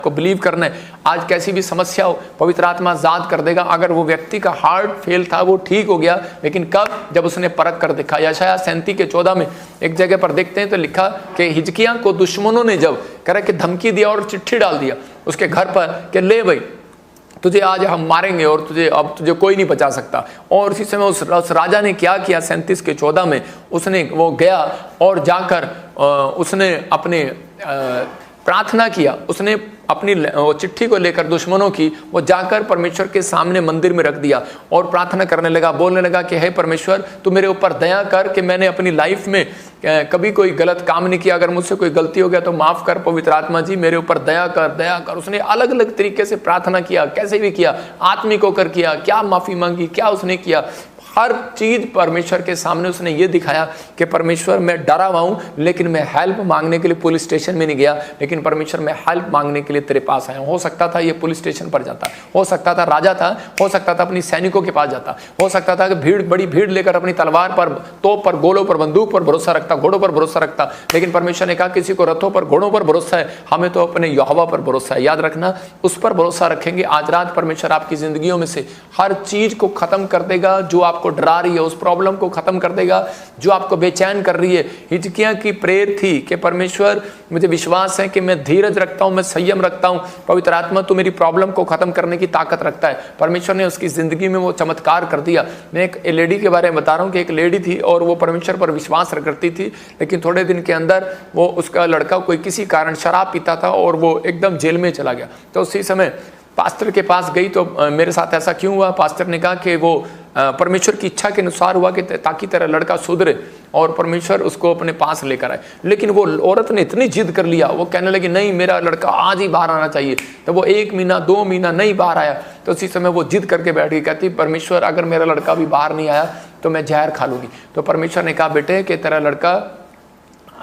को बिलीव करना है। आज कैसी भी समस्या हो, पवित्र आत्मा आजाद कर देगा। अगर वो व्यक्ति का हार्ट फेल था, वो ठीक हो गया, लेकिन कब? जब उसने परख कर देखा। यशायाह 37:14 में एक जगह पर देखते हैं तो लिखा कि हिजकिय्याह को दुश्मनों ने जब करे कि धमकी दिया और चिट्ठी डाल दिया उसके घर पर कि ले भाई तुझे आज हम मारेंगे और तुझे कोई नहीं बचा सकता। और उसी समय उस राजा ने क्या किया? 37:14 में उसने वो गया और जाकर उसने अपने प्रार्थना किया। उसने अपनी चिट्ठी को लेकर दुश्मनों की वो जाकर परमेश्वर के सामने मंदिर में रख दिया और प्रार्थना करने लगा, बोलने लगा कि हे परमेश्वर, तू मेरे ऊपर दया कर कि मैंने अपनी लाइफ में कभी कोई गलत काम नहीं किया। अगर मुझसे कोई गलती हो गया तो माफ कर पवित्र आत्मा जी, मेरे ऊपर दया कर, दया कर। उसने अलग अलग तरीके से प्रार्थना किया, कैसे भी किया, आत्मिक होकर किया, क्या माफी मांगी, क्या उसने किया, हर चीज परमेश्वर के सामने उसने ये दिखाया कि परमेश्वर मैं डरा हुआ हूं, लेकिन मैं हेल्प मांगने के लिए पुलिस स्टेशन में नहीं गया, लेकिन परमेश्वर मैं हेल्प मांगने के लिए तेरे पास आया हूं। हो सकता था ये पुलिस स्टेशन पर जाता, हो सकता था राजा था, हो सकता था अपनी सैनिकों के पास जाता, हो सकता था कि बड़ी भीड़ लेकर अपनी तलवार पर, तोप पर, गोलों पर, बंदूक पर भरोसा रखता, घोड़ों पर भरोसा रखता। लेकिन परमेश्वर ने कहा किसी को रथों पर, घोड़ों पर भरोसा है, हमें तो अपने यहोवा पर भरोसा है। याद रखना, उस पर भरोसा रखेंगे। आज रात परमेश्वर आपकी जिंदगियों में से हर चीज को खत्म कर देगा जो आपको डरा रही है, उस प्रॉब्लम को खत्म कर देगा जो आपको बेचैन कर रही है। हिजकिय्याह की प्रेयर थी कि परमेश्वर मुझे विश्वास है कि मैं धीरज रखता हूं, मैं संयम रखता हूं, पवित्र आत्मा तू मेरी प्रॉब्लम को खत्म करने की ताकत रखता है। परमेश्वर ने उसकी जिंदगी में वो चमत्कार कर दिया। मैं एक लेडी के बारे में बता रहा हूं कि एक लेडी थी और वो परमेश्वर पर विश्वास करती थी, लेकिन थोड़े दिन के अंदर वो उसका लड़का कोई किसी कारण शराब पीता था और वो एकदम जेल में चला गया। तो उसी समय पास्टर के पास गई तो मेरे साथ ऐसा क्यों हुआ? पास्टर ने कहा कि वो परमेश्वर की इच्छा के अनुसार हुआ कि ताकि तेरा लड़का सुधरे और परमेश्वर उसको अपने पास लेकर आए। लेकिन वो औरत ने इतनी जिद कर लिया, वो कहने लगी नहीं मेरा लड़का आज ही बाहर आना चाहिए। तो वो 1 महीना 2 महीना नहीं बाहर आया। तो उसी समय वो जिद करके बैठ गई, कहती परमेश्वर अगर मेरा लड़का भी बाहर नहीं आया तो मैं जहर खा लूंगी। तो परमेश्वर ने कहा बेटे कि तेरा लड़का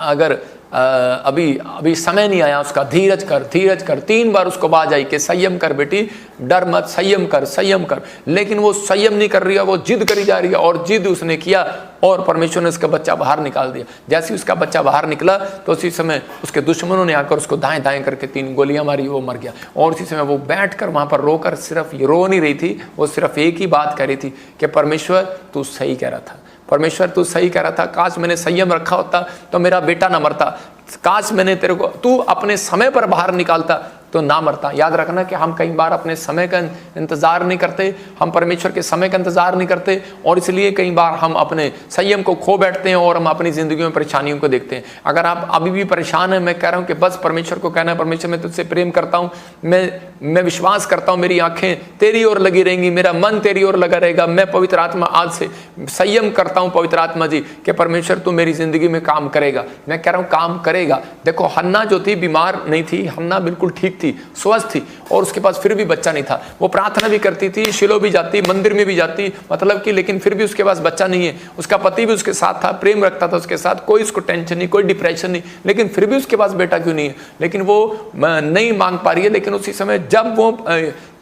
अगर अभी समय नहीं आया उसका, धीरज कर, धीरज कर। 3 बार उसको आवाज आई कि संयम कर बेटी, डर मत, संयम कर, संयम कर। लेकिन वो संयम नहीं कर रही है, वो जिद करी जा रही है और जिद उसने किया और परमेश्वर ने उसका बच्चा बाहर निकाल दिया। जैसे उसका बच्चा बाहर निकला तो उसी समय उसके दुश्मनों ने आकर उसको दाएं दाएं करके 3 गोलियां मारी, वो मर गया। और उसी समय वो बैठकर वहां पर रोकर सिर्फ रो नहीं रही थी, वो सिर्फ एक ही बात कह रही थी कि परमेश्वर तू सही कह रहा था, परमेश्वर तू सही कह रहा था। काश मैंने संयम रखा होता तो मेरा बेटा ना मरता, काश मैंने तेरे को तू अपने समय पर बाहर निकालता तो ना मरता। याद रखना कि हम कई बार अपने समय का इंतजार नहीं करते, हम परमेश्वर के समय का इंतजार नहीं करते और इसलिए कई बार हम अपने संयम को खो बैठते हैं और हम अपनी जिंदगी में परेशानियों को देखते हैं। अगर आप अभी भी परेशान हैं, मैं कह रहा हूं कि बस परमेश्वर को कहना है परमेश्वर मैं तुझसे प्रेम करता हूं, मैं विश्वास करता हूं, मेरी आंखें तेरी ओर लगी रहेंगी, मेरा मन तेरी ओर लगा रहेगा। मैं पवित्र आत्मा आज से संयम करता हूं पवित्र आत्मा जी कि परमेश्वर तू मेरी जिंदगी में काम करेगा। मैं कह रहा हूं काम करेगा। देखो हन्ना जो थी बीमार नहीं थी, हन्ना बिल्कुल ठीक थी, स्वस्थ थी और उसके पास फिर भी बच्चा नहीं था। वो प्रार्थना भी करती थी, शिलो भी जाती, मंदिर में भी जाती, मतलब कि लेकिन फिर भी उसके पास बच्चा नहीं है। उसका पति भी उसके साथ था, प्रेम रखता था उसके साथ, कोई उसको टेंशन नहीं, कोई डिप्रेशन नहीं, लेकिन फिर भी उसके पास बेटा क्यों नहीं है? लेकिन वो नहीं मांग पा रही है। लेकिन उसी समय जब वो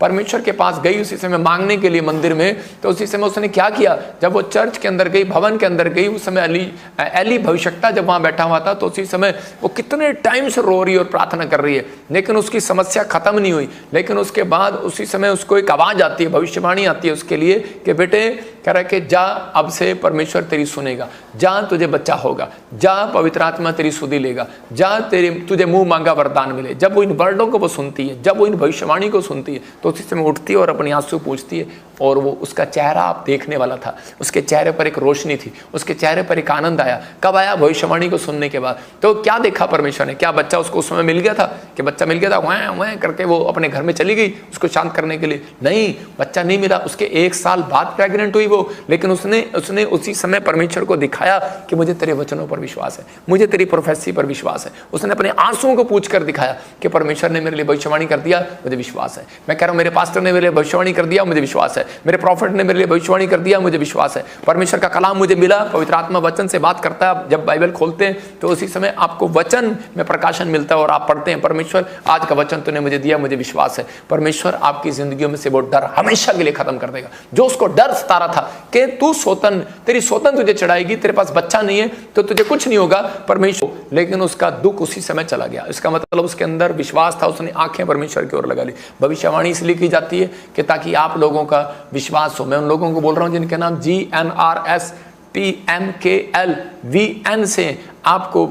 परमेश्वर के पास गई उसी समय मांगने के लिए मंदिर में, तो उसी समय उसने क्या किया? जब वो चर्च के अंदर गई, भवन के अंदर गई, उस समय एली भविष्यवक्ता जब वहां बैठा हुआ था, तो उसी समय वो कितने टाइम से रो रही है और प्रार्थना कर रही है, लेकिन उसकी समस्या खत्म नहीं हुई। लेकिन उसके बाद उसी समय उसको एक आवाज आती है, भविष्यवाणी आती है उसके लिए कि बेटे कह रहा है कि जा अब से परमेश्वर तेरी सुनेगा, जा तुझे बच्चा होगा, जा पवित्र आत्मा तेरी सुधि लेगा, जा तुझे मुंह मांगा वरदान मिले। जब वो इन वर्डों को वो सुनती है, जब वो इन भविष्यवाणी को सुनती है, तो उसी समय उठती है और अपने आंसू पूछती है। और वो उसका चेहरा आप देखने वाला था, उसके चेहरे पर एक रोशनी थी, उसके चेहरे पर एक आनंद आया। कब आया? भविष्यवाणी को सुनने के बाद। तो क्या देखा परमेश्वर ने? क्या बच्चा उसको उस समय मिल गया था कि बच्चा मिल गया था वह वह करके वो अपने घर में चली गई उसको शांत करने के लिए? नहीं, बच्चा नहीं मिला। उसके 1 साल बाद प्रेग्नेंट हुई वो, लेकिन उसने उसी समय परमेश्वर को दिखाया कि मुझे तेरे वचनों पर विश्वास है, मुझे तेरी प्रोफेसी पर विश्वास है। उसने अपने आंसुओं को पूछ कर दिखाया कि परमेश्वर ने मेरे लिए भविष्यवाणी कर दिया, मुझे विश्वास है। मैं कह रहा हूं मेरे पास्टर ने मेरे लिए भविष्यवाणी कर दिया, मुझे विश्वास है। मेरे प्रॉफिट ने मेरे लिए भविष्यवाणी कर दिया, मुझे विश्वास है। परमेश्वर का कलाम मुझे मिला, पवित्र आत्मा वचन से बात करता है। जब बाइबल खोलते हैं तो उसी समय आपको वचन में प्रकाशन मिलता है और आप पढ़ते हैं, परमेश्वर आज का वचन तूने मुझे दिया, मुझे विश्वास है। परमेश्वर आपकी जिंदगियों में से वो डर हमेशा के लिए खत्म कर देगा। जो उसको डर सता रहा था कि तू सोतन, तेरी सोतन तुझे चढ़ाएगी, तेरे पास बच्चा नहीं है तो तुझे कुछ नहीं होगा, परमेश्वर, लेकिन उसका दुख उसी समय चला गया। इसका मतलब उसके अंदर विश्वास था, उसने आंखें परमेश्वर की ओर लगा ली। भविष्यवाणी इसलिए की जाती है कि ताकि आप लोगों का विश्वास हो। मैं उन लोगों को बोल रहा हूं जिनके नाम GNRSPMKLVN से आपको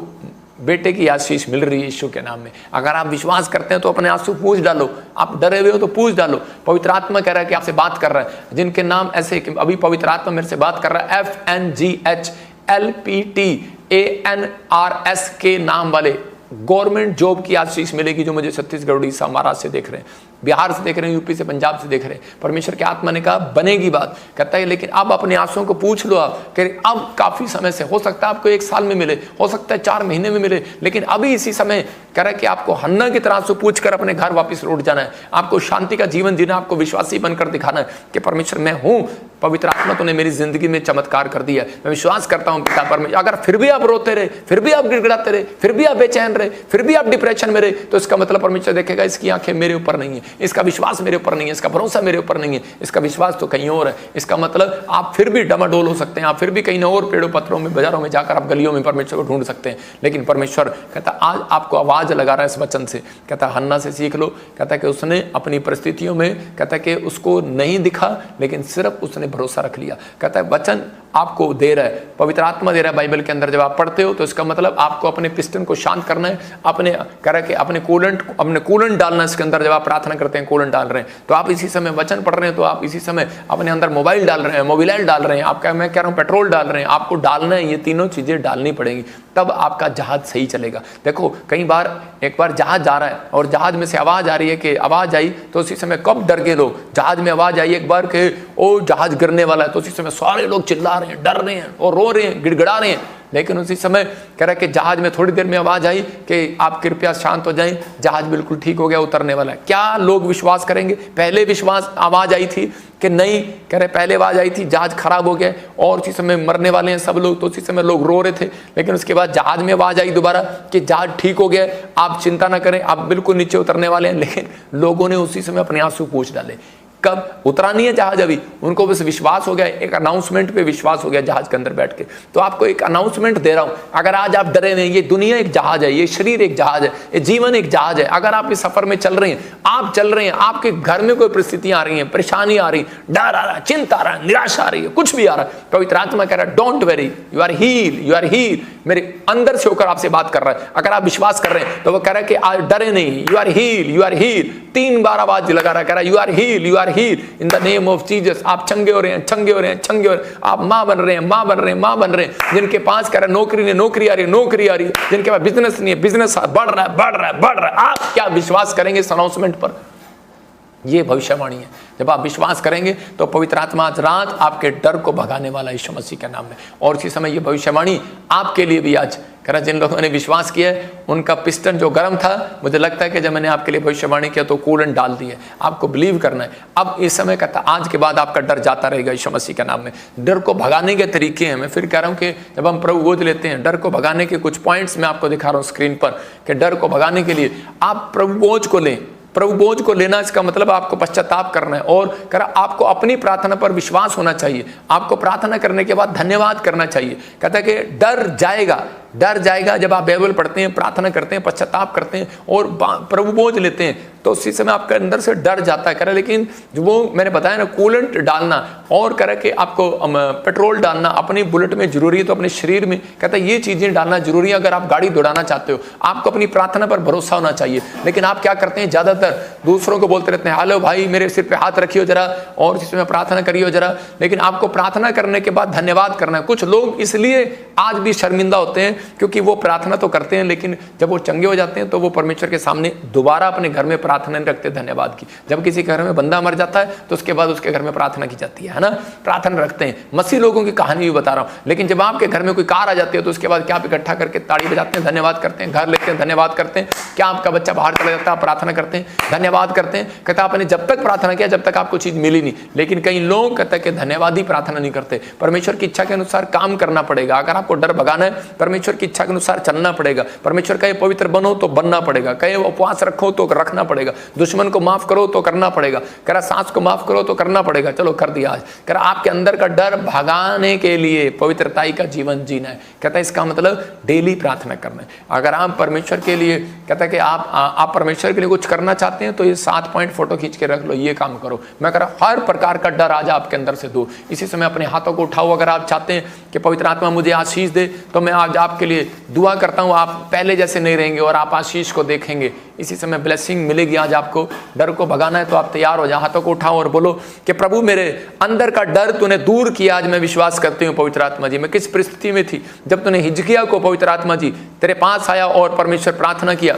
बेटे की आशीष मिल रही है यीशु के नाम में। अगर आप विश्वास करते हैं तो अपने आंसू पूछ डालो, आप डरे हुए हो तो पूछ डालो। पवित्र आत्मा कह रहा है कि आपसे बात कर रहा है, जिनके नाम ऐसे कि अभी पवित्र आत्मा मेरे से बात कर रहा है, FNGHLPTANRS के नाम वाले गवर्नमेंट जॉब की आशीष मिलेगी, जो मुझे छत्तीसगढ़, उड़ीसा, महाराष्ट्र से देख रहे हैं, बिहार से देख रहे हैं, यूपी से, पंजाब से देख रहे हैं। परमेश्वर के आत्मा ने कहा बनेगी बात, कहता है लेकिन अब अपने आंसुओं को पूछ लो। आप कह रहे अब काफी समय से, हो सकता है आपको 1 साल में मिले, हो सकता है 4 महीने में मिले, लेकिन अभी इसी समय कह रहा है कि आपको हन्ना की तरह से पूछ कर अपने घर वापस लौट जाना है। आपको शांति का जीवन जीना, आपको विश्वासी बनकर दिखाना है कि परमेश्वर मैं हूं, पवित्र आत्मा तूने मेरी जिंदगी में चमत्कार कर दिया, मैं विश्वास करता हूं पिता परमेश्वर। अगर फिर भी आप रोते रहे, फिर भी आप गिड़गिड़ाते रहे, फिर भी आप बेचैन रहे, फिर भी आप डिप्रेशन में रहे, तो इसका मतलब परमेश्वर देखेगा इसकी आंखें मेरे ऊपर नहीं है, इसका विश्वास मेरे ऊपर नहीं है, इसका भरोसा मेरे ऊपर नहीं है, इसका विश्वास तो कहीं और है। इसका मतलब आप फिर भी डमाडोल हो सकते हैं, आप फिर भी कहीं और पेड़ों पत्थरों में, बाजारों में जाकर आप गलियों में परमेश्वर को ढूंढ सकते हैं, लेकिन परमेश्वर कहता आज आपको आवाज लगा रहा है इस वचन से। कहता हन्ना से सीख लो, कहता कि उसने अपनी परिस्थितियों में, कहता कि उसको नहीं दिखा लेकिन सिर्फ उसने भरोसा रख लिया। कहता है वचन आपको दे रहा है, पवित्र आत्मा दे रहा है बाइबल के अंदर। जब आप पढ़ते हो तो इसका मतलब आपको अपने पिस्टन को शांत करना है, अपने कह रहा है कि अपने कूलेंट डालना इसके अंदर। जब आप प्रार्थना करते हैं कूलेंट डाल रहे हैं, तो आप इसी समय वचन पढ़ रहे हैं, तो आप इसी समय अपने अंदर मोबाइल डाल रहे हैं, मोबिलाइल डाल रहे हैं, आप मैं कह रहा हूँ पेट्रोल डाल रहे हैं, आपको डालना है, ये तीनों चीजें डालनी पड़ेंगी, तब आपका जहाज सही चलेगा। देखो कई बार, एक बार जहाज जा रहा है और जहाज में से आवाज आ रही है कि आवाज आई, तो उसी समय कब डर गए लोग। जहाज में आवाज आई एक बार कि ओ जहाज गिरने वाला है, तो उसी समय सारे लोग चिल्ला रहे हैं, डर रहे हैं और रो रहे हैं, गिड़गिड़ा रहे हैं। लेकिन उसी समय कह रहा है कि जहाज में थोड़ी देर में आवाज आई कि आप कृपया शांत हो जाएं, जहाज बिल्कुल ठीक हो गया, उतरने वाला है। क्या लोग विश्वास करेंगे? पहले विश्वास आवाज आई थी कि नहीं, कह रहे पहले आवाज आई थी जहाज खराब हो गया और उसी समय मरने वाले हैं सब लोग, तो उसी समय लोग रो रहे थे। लेकिन उसके बाद जहाज में आवाज आई दोबारा कि जहाज ठीक हो गया, आप चिंता ना करें, आप बिल्कुल नीचे उतरने वाले हैं। लेकिन लोगों ने उसी समय अपने आंसू पोंछ डाले। कब? उतरा नहीं है जहाज अभी, उनको बस विश्वास हो गया, एक अनाउंसमेंट पे विश्वास हो गया जहाज के अंदर बैठ के। तो आपको एक अनाउंसमेंट दे रहा हूं, अगर आज आप डरे नहीं, ये दुनिया एक जहाज है, ये शरीर एक जहाज है, ये जीवन एक जहाज है। अगर आप इस सफर में चल रहे हैं, आप चल रहे हैं, आपके घर में कोई परिस्थितियां आ रही हैं, परेशानी आ रही, डर आ रहा है, चिंता आ रहा है, निराशा आ रही है, कुछ भी आ रहा है, पवित्र आत्मा कह रहा है don't worry, you are heal, you are heal. मेरे अंदर से होकर आपसे बात कर रहा है। अगर आप विश्वास कर रहे हैं तो वो कह रहा है कि आज डरे नहीं, you are heal, you are heal. 3 बार आवाज लगा रहा है, कह रहा है you are heal, you are heal in the name of Jesus. आप चंगे हो रहे हैं, चंगे हो रहे हैं, चंगे हो रहे हैं, आप मां बन रहे हैं, मां बन रहे हैं, मां बन रहे हैं। जिनके पास कह रहा है नौकरी नहीं, नौकरी आ रही है, नौकरी आ रही है। जिनके पास बिजनेस नहीं है, बिजनेस बढ़ रहा है, बढ़ रहा है, बढ़ रहा है। आप क्या विश्वास करेंगे इस अनाउंसमेंट पर? ये भविष्यवाणी है। जब आप विश्वास करेंगे तो पवित्र आत्मा आज रात आपके डर को भगाने वाला यीशु मसीह के नाम में। और इसी समय ये भविष्यवाणी आपके लिए भी आज कह रहा, जिन लोगों ने विश्वास किया है उनका पिस्टन जो गर्म था, मुझे लगता है कि जब मैंने आपके लिए भविष्यवाणी किया तो कूलेंट डाल दिए। आपको बिलीव करना है। अब इस समय कहता आज के बाद आपका डर जाता रहेगा यीशु मसीह के नाम में। डर को भगाने के तरीके हैं। मैं फिर कह रहा हूं कि जब हम प्रभु बोझ लेते हैं, डर को भगाने के कुछ पॉइंट्स मैं आपको दिखा रहा हूं स्क्रीन पर, कि डर को भगाने के लिए आप प्रभु बोझ को लें। प्रभु बोझ को लेना इसका मतलब आपको पश्चाताप करना है और कह रहा आपको अपनी प्रार्थना पर विश्वास होना चाहिए। आपको प्रार्थना करने के बाद धन्यवाद करना चाहिए। कहता है कि डर जाएगा, डर जाएगा। जब आप बाइबल पढ़ते हैं, प्रार्थना करते हैं, पश्चाताप करते हैं और प्रभु बोझ लेते हैं, तो उसी समय आपके अंदर से डर जाता है। कह रहा लेकिन जो वो मैंने बताया ना, कूलेंट डालना और कह रहा कि आपको पेट्रोल डालना अपनी बुलेट में जरूरी है, तो अपने शरीर में कहता है ये चीजें डालना जरूरी है। अगर आप गाड़ी दौड़ाना चाहते हो, आपको अपनी प्रार्थना पर भरोसा होना चाहिए। लेकिन आप क्या करते हैं, ज्यादातर दूसरों को बोलते रहते हैं, हेलो भाई मेरे सिर पे हाथ रखियो जरा और इसी समय प्रार्थना करियो जरा। लेकिन आपको प्रार्थना करने के बाद धन्यवाद करना है। कुछ लोग इसलिए आज भी शर्मिंदा होते हैं क्योंकि वो प्रार्थना तो करते हैं, लेकिन जब वो चंगे हो जाते हैं तो वो परमेश्वर के सामने दोबारा अपने घर में प्रार्थना नहीं रखते धन्यवाद की। जब किसी घर में बंदा मर जाता है तो उसके बाद उसके घर में प्रार्थना की जाती है ना, प्रार्थना रखते हैं। मसीह लोगों की कहानी भी बता रहा हूं। लेकिन जब आपके घर में कोई कार आ जाती है तो उसके बाद क्या आप इकट्ठा करके ताड़ी बजाते हैं, धन्यवाद करते हैं, घर लेते हैं, धन्यवाद करते हैं। क्या आपका बच्चा बाहर चला जाता है, प्रार्थना करते हैं, धन्यवाद करते हैं। कहता आपने जब तक प्रार्थना किया जब तक आपको चीज मिली नहीं। लेकिन कई लोग कहते हैं कि धन्यवाद ही प्रार्थना नहीं करते। परमेश्वर की इच्छा के अनुसार काम करना पड़ेगा। अगर आपको डर भगाना है परमेश्वर की इच्छा के अनुसार चलना पड़ेगा। परमेश्वर कहे पवित्र बनो तो बनना पड़ेगा, कहे उपवास रखो तो रखना पड़ेगा, दुश्मन को माफ करो तो करना पड़ेगा, कह रहा सांस को माफ करो तो करना पड़ेगा। चलो कर दिया आज। कह रहा आपके अंदर का डर भगाने के लिए पवित्रताई का जीवन जीना है। कहता है इसका मतलब डेली प्रार्थना करना है। अगर आप परमेश्वर के लिए कहता है कि आप परमेश्वर के लिए कुछ करना चाहते हैं तो ये 7 पॉइंट फोटो खींच के रख लो, ये काम करो। मैं कह रहा हर प्रकार का डर आज आपके अंदर से दूर। इसी समय अपने हाथों को उठाओ। अगर आप चाहते हैं कि पवित्र आत्मा मुझे आशीष दे तो मैं आज आपके लिए दुआ करता हूं। आप पहले जैसे नहीं रहेंगे और आप आशीष को देखेंगे। इसी समय ब्लेसिंग मिलेगी। आज आपको डर को भगाना है तो आप तैयार हो जाओ, हाथों को उठाओ और बोलो कि प्रभु मेरे अंदर का डर तूने दूर किया। आज मैं विश्वास करती हूँ पवित्र आत्मा जी, मैं किस परिस्थिति में थी जब तूने हिजकिय्याह को पवित्र आत्मा जी तेरे पास आया और परमेश्वर प्रार्थना किया,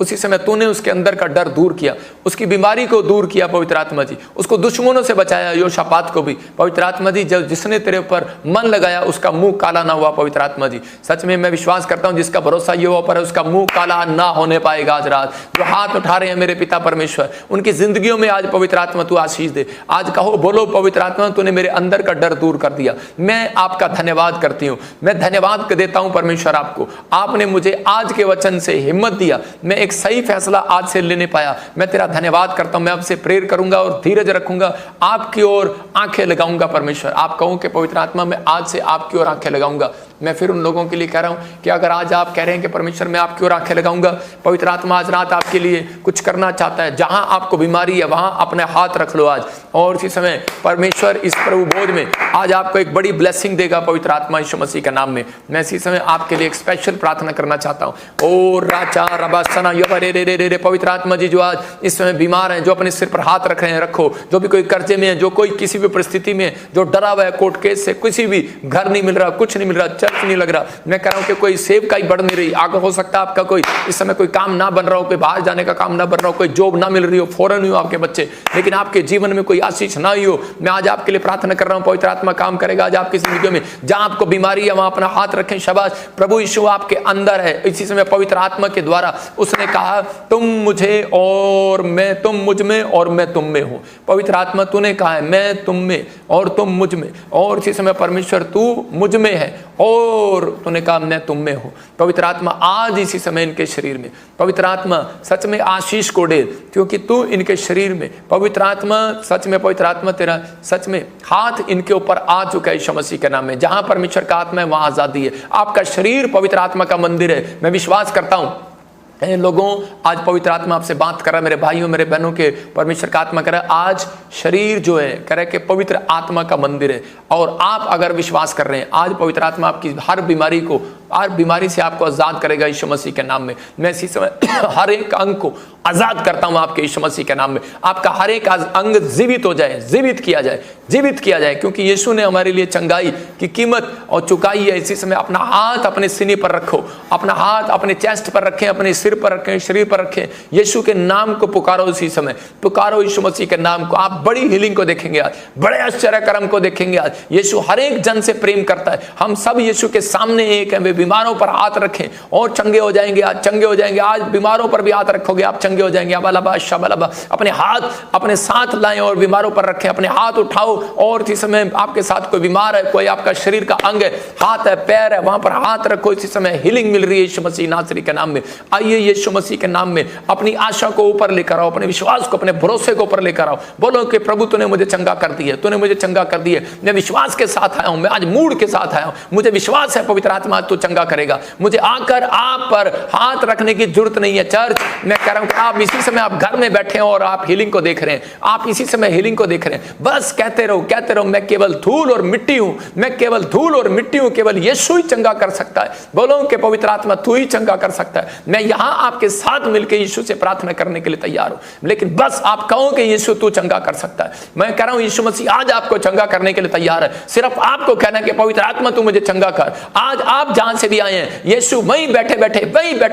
उसी समय तूने उसके अंदर का डर दूर किया, उसकी बीमारी को दूर किया पवित्र आत्मा जी, उसको दुश्मनों से बचाया। योशापात को भी पवित्र आत्मा जी जब जिसने तेरे ऊपर मन लगाया उसका मुंह काला ना हुआ पवित्र आत्मा जी। सच में मैं विश्वास करता हूं जिसका भरोसा यहोवा पर है उसका मुंह काला ना होने पाएगा। आज रात जो हाथ उठा रहे हैं मेरे पिता परमेश्वर उनकी जिंदगियों में आज पवित्र आत्मा तू आशीष दे। आज कहो बोलो पवित्र आत्मा तूने मेरे अंदर का डर दूर कर दिया। मैं आपका धन्यवाद करती हूँ, मैं धन्यवाद देता हूँ परमेश्वर आपको। आपने मुझे आज के वचन से हिम्मत दिया, मैं एक सही फैसला आज से लेने पाया। मैं तेरा धन्यवाद करता हूं। मैं आपसे प्रेयर करूंगा और धीरज रखूंगा, आपकी ओर आंखें लगाऊंगा परमेश्वर। आप कहो कि पवित्र आत्मा मैं आज से आपकी ओर आंखें लगाऊंगा। मैं फिर उन लोगों के लिए कह रहा हूं कि अगर आज आप कह रहे हैं कि परमेश्वर मैं आपकी ओर आंखें लगाऊंगा, पवित्र आत्मा आज रात आपके लिए कुछ करना चाहता है। जहां आपको बीमारी है वहां अपने हाथ रख लो आज। और इसी समय परमेश्वर इस प्रभु भोज में आज आपको एक बड़ी ब्लेसिंग देगा पवित्र आत्मा यीशु मसीह के नाम में। मैं इसी समय आपके लिए एक स्पेशल प्रार्थना करना चाहता हूं। ओ राजा रबासना रे रे रे रे रे पवित्र आत्मा जी जो आज इस समय बीमार हैं, जो अपने सिर पर हाथ रख रहे हैं रखो। जो भी कोई कर्जे में है, जो कोई किसी भी परिस्थिति में जो डरा हुआ है कोर्ट केस से, किसी भी घर नहीं मिल रहा, कुछ नहीं मिल रहा, चर्च नहीं लग रहा, मैं कह रहा हूं कि कोई सेव का ही बढ़ नहीं रही। आगे हो सकता है आपका कोई इस समय कोई काम ना बन रहा हो, कोई बाहर जाने का काम ना बन रहा हो, कोई जॉब ना मिल रही हो, फॉरेन हुई हो आपके बच्चे, लेकिन आपके जीवन में कोई आशीष ना हुई हो। मैं आज आपके लिए प्रार्थना कर रहा हूं पवित्र आत्मा काम करेगा आज आपकी जिंदगी में। जहां आपको बीमारी है वहां अपना हाथ रखें। शाबाश, प्रभु यीशु आपके अंदर है। इसी समय पवित्र आत्मा के द्वारा उसने कहा तुम मुझे और मैं, तुम मुझ में और मैं तुम में हूं। पवित्र आत्मा तूने कहा है मैं तुम में और तुम मुझ में, और इसी समय परमेश्वर तू मुझ में है और तूने कहा मैं तुम में हूं। पवित्र आत्मा आज इसी समय इनके शरीर में, पवित्र आत्मा सच में आशीष को दे क्योंकि तू इनके शरीर में, पवित्र आत्मा सच में, पवित्र आत्मा तेरा सच में हाथ इनके ऊपर आ चुका है यीशु मसीह के नाम में। जहां परमेश्वर का आत्मा है वहां आजादी है। आपका शरीर पवित्र आत्मा का मंदिर है। मैं विश्वास करता हूं लोगों आज पवित्र आत्मा आपसे बात कर रहा है, मेरे भाइयों मेरे बहनों के परमेश्वर का आत्मा कह रहा है आज शरीर जो है कह रहा है कि पवित्र आत्मा का मंदिर है। और आप अगर विश्वास कर रहे हैं आज पवित्र आत्मा आपकी हर बीमारी को, हर बीमारी से आपको आजाद करेगा यीशु मसीह के नाम में। मैं इसी समय हर एक अंग को आजाद करता हूं आपके यीशु मसीह के नाम में। आपका हर एक अंग जीवित हो जाए, जीवित किया जाए, जीवित किया जाए, क्योंकि यीशु ने हमारे लिए चंगाई की कीमत और चुकाई है। इसी समय अपना हाथ अपने सीने पर रखो, अपना हाथ अपने चेस्ट पर रखें, अपने सिर पर रखें, शरीर पर रखें। यीशु के नाम को पुकारो, इसी समय पुकारो यीशु मसीह के नाम को। आप बड़ी हीलिंग को देखेंगे आज, बड़े आश्चर्य कर्म को देखेंगे आज। यीशु हर एक जन से प्रेम करता है। हम सब यीशु के सामने एक हैं। वे बीमारों पर हाथ रखें और चंगे हो जाएंगे, आज चंगे हो जाएंगे। आज बीमारों पर भी हाथ रखोगे आप चंगे हो जाएंगे। अबालबा शबालबा, अपने हाथ अपने साथ लाएं और बीमारों पर रखें। अपने हाथ उठाओ और इसी समय आपके साथ कोई बीमार है, कोई आपका शरीर का अंग है, हाथ है, पैर है, वहां पर हाथ रखो। इसी समय हीलिंग मिल रही है यीशु मसीह नासरी के नाम में। आइए यीशु मसीह के नाम में अपनी आशा को ऊपर लेकर आओ, अपने विश्वास को, अपने भरोसे को ऊपर लेकर आओ। बोलो कि प्रभु तूने मुझे चंगा कर दिया, तूने मुझे चंगा कर दिया। मैं विश्वास के साथ आया हूं, मैं आज मूड के साथ आया हूं। मुझे विश्वास है पवित्र आत्मा तू चंगा करेगा। मुझे आकर आप पर हाथ रखने की जरूरत नहीं है। चर्च मैं कह रहा हूं कि आप इसी समय आप घर में बैठे हैं और आप हीलिंग को देख रहे हैं। आप इसी समय हीलिंग को देख रहे हैं। बस कहते रहो, कहते रहो, मैं केवल धूल और मिट्टी हूं, मैं केवल धूल और मिट्टी हूं, केवल यीशु ही चंगा कर सकता है। बोलो कि पवित्र आत्मा तू ही चंगा कर सकता है। मैं यहां आपके साथ मिलकर यीशु से प्रार्थना करने के लिए तैयार हूं, लेकिन बस आप कहो कि यीशु तू चंगा कर सकता है। मैं कह रहा हूं यीशु मसीह आज आपको चंगा करने के लिए तैयार है। सिर्फ आपको कहना है कि पवित्र आत्मा तू मुझे चंगा कर। आज आप जहां से भी आए हैं। यीशु वहीं बैठे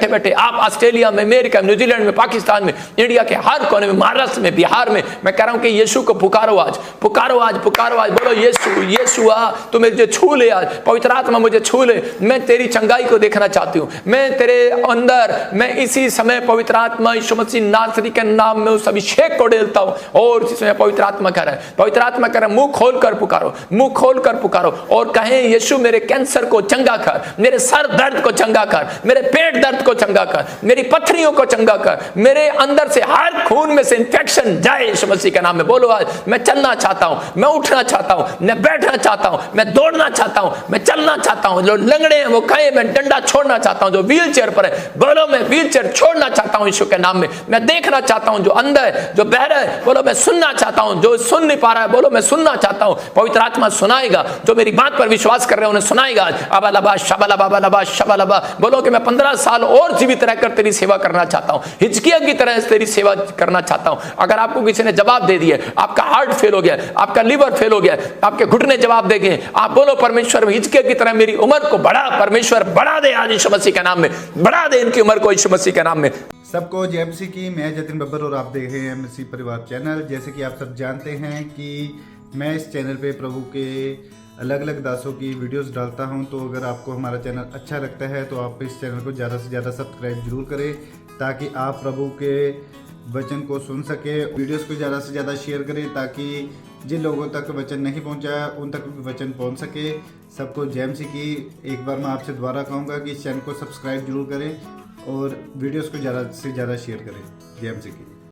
बैठे आप ऑस्ट्रेलिया में, अमेरिका, न्यूजीलैंड में, पाकिस्तान में, इंडिया के हर कोने में, महाराष्ट्र में, बिहार में, मैं कह रहा हूं कि यीशु को पुकारो आज, पुकारो आज, पुकारो आज। बोलो यीशु, यीशु आ, तू मुझे छू ले आज, पवित्र आत्मा मुझे छू ले। मैं तेरी चंगाई को देखना चाहती हूं। मैं तेरे अंदर, मैं इसी समय पवित्र आत्मा यीशु मसीह नासरी के नाम में उस अभिषेक को डालता हूं। और इसी समय पवित्र आत्मा कह रहा है, पवित्र आत्मा कह रहा है, मुंह खोल कर पुकारो, मुंह खोल कर पुकारो और कहें यीशु मेरे कैंसर को चंगा कर, मेरे सर दर्द को चंगा कर, मेरे पेट दर्द को चंगा कर, मेरी पथरियों को चंगा कर, मेरे अंदर से हर खून में से इंफेक्शन जाए यीशु मसीह के नाम में। बोलो आज, मैं चलना चाहता हूं, मैं उठना चाहता हूं, मैं बैठना चाहता हूं, मैं दौड़ना चाहता हूं, मैं चलना चाहता हूं। जो लंगड़े हैं वो कहे मैं डंडा छोड़ना चाहता हूं, जो व्हील चेयर पर है बोलो मैं व्हील चेयर छोड़ना चाहता हूं यीशु के नाम में। मैं देखना चाहता हूं, जो अंधा है, जो बहरा है, बोलो मैं सुनना चाहता हूं, जो सुन नहीं पा रहा है बोलो मैं सुनना चाहता हूं। पवित्र आत्मा सुनाएगा, जो मेरी बात पर विश्वास कर रहे हैं उन्हें सुनाएगा। अबालबा शबालबा बालबा शबालबा, बोलो कि मैं 15 साल और जीवित रहकर तेरी सेवा करना चाहता हूं, हिजकिय्याह की तरह तेरी सेवा करना चाहता हूं। अगर आपको किसी ने जवाब दे दिया, आपका हार्ट फेल हो गया, आपका लीवर फेल हो गया, आपके घुटने जवाब दे गए, आप बोलो परमेश्वर हिजकिय्याह की तरह मेरी उम्र को बढ़ा, परमेश्वर बढ़ा दे आज यीशु मसीह के नाम में, बढ़ा दे इनकी उम्र को यीशु मसीह के नाम में। सबको जय मसीह की। मैं जतिन बब्बर और आप देख रहे हैं मसीह परिवार चैनल। जैसे कि आप सब जानते हैं कि मैं इस चैनल पे प्रभु के अलग अलग दासों की वीडियोस डालता हूं, तो अगर आपको हमारा चैनल अच्छा लगता है तो आप इस चैनल को ज़्यादा से ज़्यादा सब्सक्राइब जरूर करें, ताकि आप प्रभु के वचन को सुन सके। वीडियोस को ज़्यादा से ज़्यादा शेयर करें, ताकि जिन लोगों तक वचन नहीं पहुंचा उन तक भी वचन पहुंच सके। सबको जय मसीह की। एक बार मैं आपसे दोबारा कहूँगा कि इस चैनल को सब्सक्राइब जरूर करें और वीडियोस को ज़्यादा से ज़्यादा शेयर करें। जय मसीह की।